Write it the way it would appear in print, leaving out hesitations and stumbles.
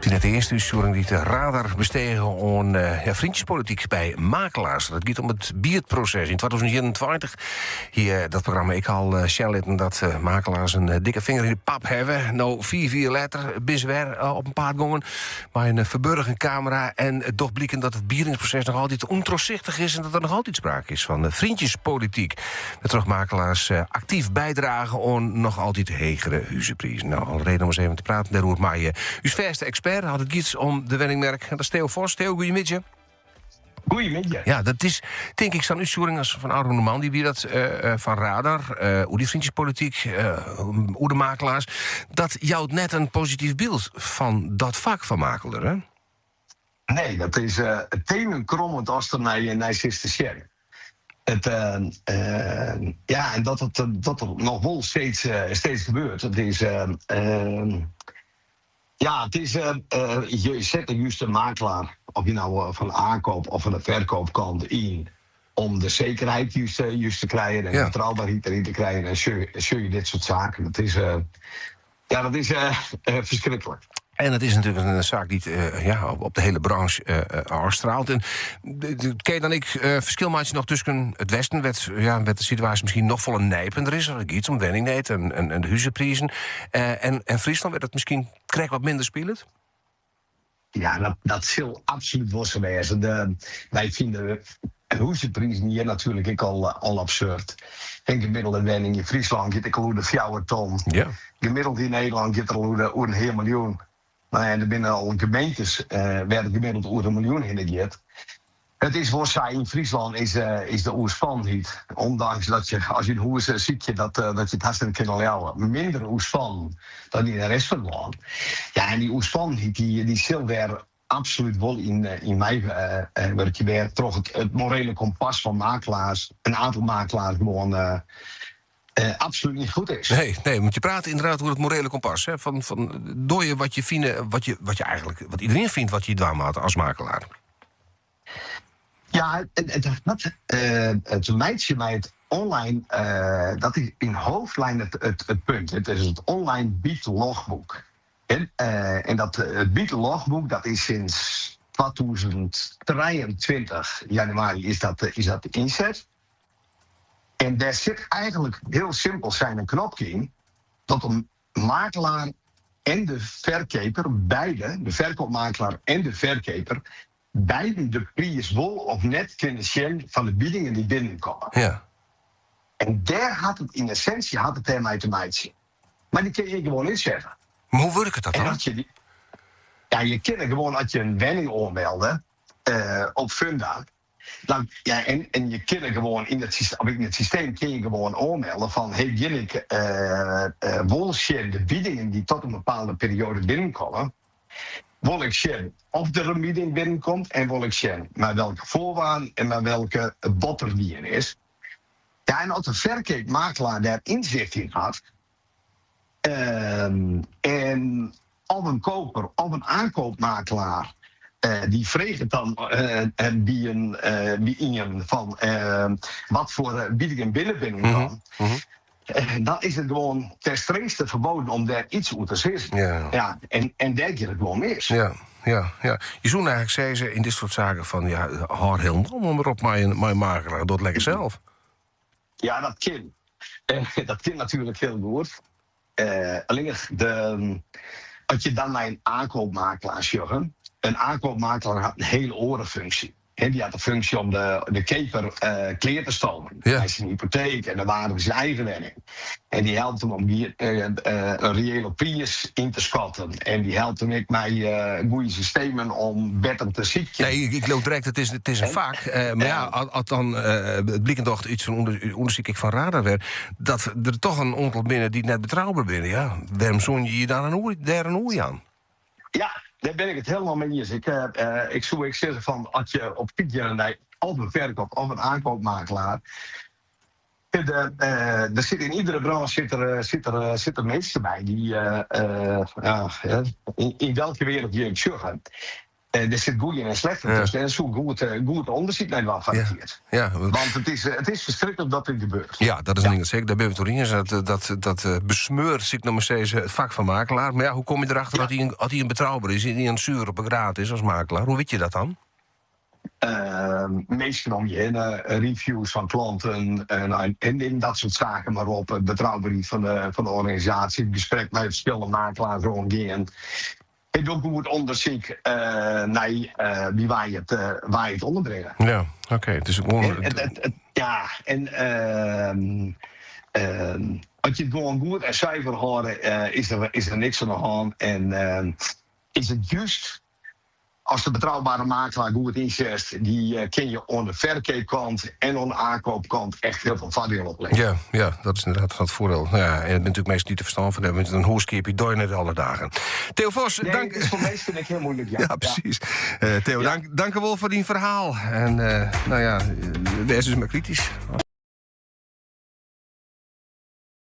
toen net de eerste uitzending die de radar bestegen aan vriendjespolitiek bij makelaars. Dat gaat om het bierproces. In 2021 hier dat programma ik al shellitten dat makelaars een dikke vinger in de pap hebben. Nou 4 later bizwer op een paar gongen, maar een verborgen camera en het toch blikken dat het bieringsproces nog altijd ontrozichtig is en dat er nog altijd sprake is van vriendjespolitiek. Dat toch makelaars actief bijdragen aan nog altijd hegere huizenprijzen. Nou, al reden om eens even te praten daarover. Maar uw verste expert had het iets om de wenningmerk. Dat is Theo Vos. Theo, goedemiddag. Goedemiddag. Ja, dat is, denk ik, zo'n uitzending als van Arno Norman, die wie dat van Radar, hoe die vriendjespolitiek, hoe de makelaars, dat jou net een positief beeld van dat vak van makelaar, hè? Nee, dat is het tenen krommend als er naar Sister ja, en dat er nog wel steeds gebeurt. Het is, je zet er juist een makelaar, of je nou van de aankoop of van de verkoopkant in, om de zekerheid juist te krijgen en de betrouwbaarheid erin te krijgen en zul je dit soort zaken. Dat is verschrikkelijk. En het is natuurlijk een zaak die op de hele branche afstraalt. En ken je dan verschil maak je nog tussen het Westen, met de situatie misschien nog volle nijpender is, als het iets om wenningneet en de huizenprijzen. En Friesland werd het misschien krijgt wat minder spelend? Ja, dat zal absoluut wel zo wezen. Wij vinden huizenprijzen hier natuurlijk al absurd. En gemiddelde wenning in Friesland zit ik al de 4 ton. Ja. Gemiddeld in Nederland zit er al een heel miljoen. Maar er binnen al gemeentes werden gemiddeld over 1 miljoen genegeerd. Het is voor zij in Friesland is de oerspan niet. Ondanks dat je, als je een hoes ziet, je dat je het hartstikke kan houden. Minder oerspan dan in de rest van het land. Ja, en die oerspan die zal weer absoluut wel in mij werk weer toch het morele kompas van makelaars. Een aantal makelaars gewoon absoluut niet goed is. Nee, want je praat inderdaad over het morele kompas. Hè? Van door je wat je vindt, wat iedereen vindt wat je dwaan had als makelaar. Ja, het meidje mij het online, dat is in hoofdlijn het punt. Het is het online bietlogboek. En dat het bietlogboek, dat is sinds 2023 januari is dat inzet. En daar zit eigenlijk heel simpel zijn een knopje in, dat een makelaar en de verkoper, beide, de verkoopmakelaar en de verkoper, beide de prijs wel of net kunnen zien van de biedingen die binnenkomen. Ja. En daar had het in essentie ermee te maken. Maar die kun je gewoon inzetten. Maar hoe werkt het dat dan? Je kan gewoon als je een wenning aanmeldde op Funda. Dan, en je kan gewoon in het systeem kun je gewoon aanmelden van hey, ik wil zien de biedingen die tot een bepaalde periode binnenkomen. Wil ik zien of er een bieding binnenkomt en wil ik zien met welke voorwaarden en met welke bod die er is. Ja, en als de verkoopmakelaar daar inzicht in had, en of een koper of een aankoopmakelaar die vreeg het dan bij een van wat voor biedingen binnen kan. Dan is het gewoon ten strengste verboden om daar iets over te zeggen. Ja, en daar gaat het gewoon mis. Ja. Je zou eigenlijk zeggen in dit soort zaken van hard heel om maar op mijn makelaar, dat lekker zelf. Ja, dat kan. Dat kan natuurlijk heel goed. Alleen als je dan naar een aankoopmakelaar zegt, een aankoopmakelaar had een hele orenfunctie. Die had de functie om de keper kleer te stomen. Hij is een hypotheek en dan waren zijn eigen wenning. En die helpt hem om een reële prijs in te schatten. En die helpt hem ook met goede systemen om beter te zieken. Nee, ik loop direct, het is een vak. Maar als dan het blikkend iets van onderzoek van Radar werd, dat er toch een aantal binnen die net betrouwbaar binnen. Ja, waarom zoen je daar een oei aan? Ja. Daar ben ik het helemaal mee eens. Ik zou zeggen van als je op Pietje of een verkoop of een aankoopmakelaar. Er zit in iedere branche zit er mensen bij die in welke wereld je ook zeggen. Er zit goede en slechte tussen. En er is zo goed onderzoek naar wat van verkeerd. Ja. Want het is verschrikkelijk dat dit gebeurt. Ja, dat is een ding zeker. Daar ben we het door in. Dat besmeurt zich nog maar steeds het vak van makelaar. Maar ja, hoe kom je erachter dat hij een betrouwbaar is... en hij een zuur op een graad is als makelaar? Hoe weet je dat dan? Meestal om je heen, reviews van klanten en dat soort zaken maar op. Het betrouwbaarheid van de organisatie. Het gesprek met verschillende makelaars rondgaan. Het ook goed onderzoek naar wie wij het onderbrengen. Ja, oké. Het is gewoon... Als je het gewoon goed en zuiver houden, is er niks aan de hand. En is het juist... Als de betrouwbare makelaar goed inzet, die ken je aan de verkoopkant en aan de aankoopkant echt heel veel voordeel opleveren. Ja, dat is inderdaad het voordeel. Ja, en je bent natuurlijk meestal niet te verstaan van hebben. Met een hoerskipje doe je net alle dagen. Theo Vos, nee, dank. Het is voor mij vind ik heel moeilijk. Ja, precies. Theo, dank wel voor die verhaal. En de S is maar kritisch.